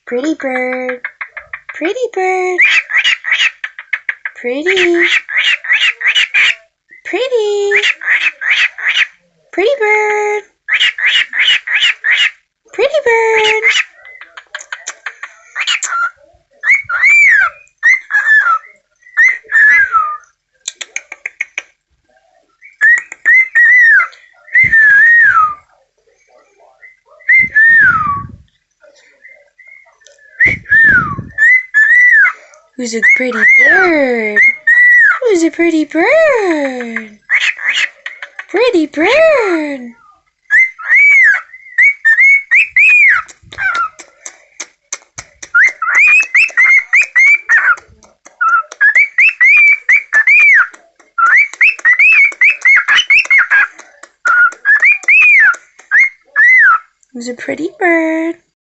Pretty bird. Pretty bird. Pretty. Pretty. Pretty bird. Pretty bird. Who's a pretty bird? Who's a pretty bird? Pretty bird. Who's a pretty bird?